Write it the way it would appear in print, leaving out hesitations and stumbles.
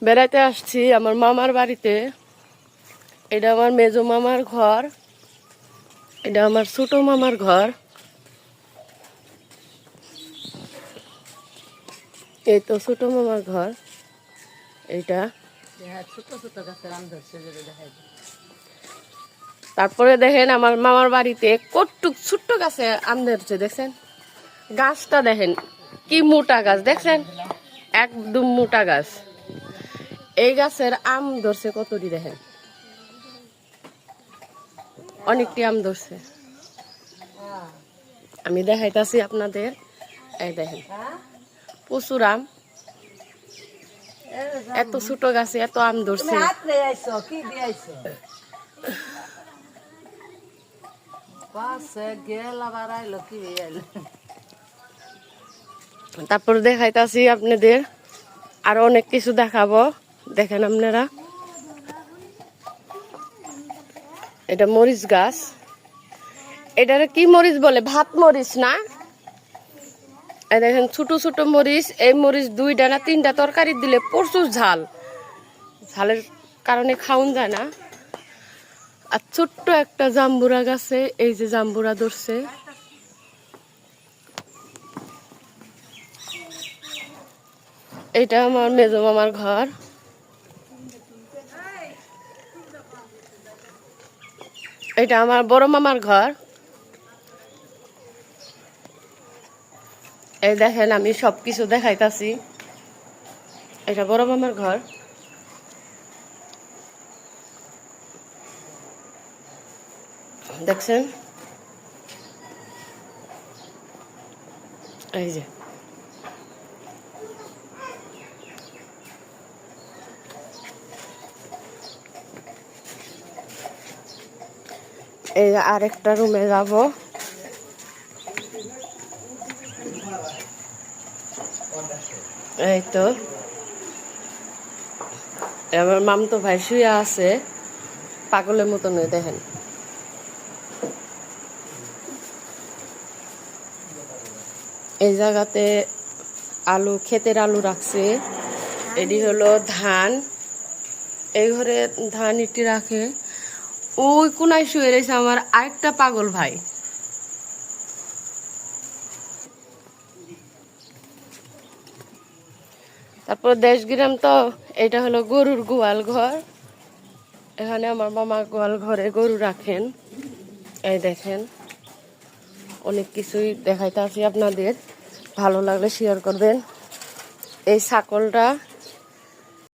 বেড়াইতে আসছি আমার মামার বাড়িতে। এটা আমার মেজো মামার ঘর, এটা আমার ছোট মামার ঘর। এই তো ছোট মামার ঘর এইটা। তারপরে দেখেন আমার মামার বাড়িতে কটুক ছোট্ট গাছে আম ধরছে, দেখছেন গাছটা, দেখেন কি মোটা গাছ, দেখছেন একদম মোটা গাছ। এই গাছের আম ধরছে কতটি, দেখেন অনেকটি আম ধরছে। আমি দেখাইতাছি আপনাদের, এই দেখেন প্রচুর আম, এত ছোট গাছে এত আম ধরছে। তারপর দেখাইতাছি আপনাদের, আরো অনেক কিছু দেখাবো, দেখেন আপনারা। এটা মরিচ গাছ, এটারে কি মরিচ বলে, ভাত মরিচ না? এই দেখেন ছোট ছোট মরিচ, এই মরিচ 2টা না 3টা তরকারি দিলে প্রচুর ঝাল, ঝালের কারণে খাওন যায় না। আর ছোট্ট একটা জাম্বুরা গাছে এই যে জাম্বুরা ধরছে। এটা আমার মেজো মামার ঘর। এটা আমার বড় মামার ঘর। এই দেখেন আমি সবকিছু দেখাইতাছি। এটা বড় মামার ঘর। দেখছেন এই যে, এই আরেকটা রুমে যাব। এই তো আমার মামতো ভাই শুয়ে আছে পাগলের মতন, দেখেন এই জায়গাতে আলু, ক্ষেতের আলু রাখছে। এটি হলো ধান, এই ঘরে ধান ইটি রাখে। ওই কোনায় শুয়ে রয়েছে আমার আরেকটা পাগল ভাই। তারপর দেশ গ্রাম তো, এটা হলো গরুর গোয়াল ঘর। এখানে আমার মামা গোয়াল ঘরে গরু রাখেন। এই দেখেন অনেক কিছুই দেখাইতে আছি আপনাদের, ভালো লাগলে শেয়ার করবেন। এই ছাগলটা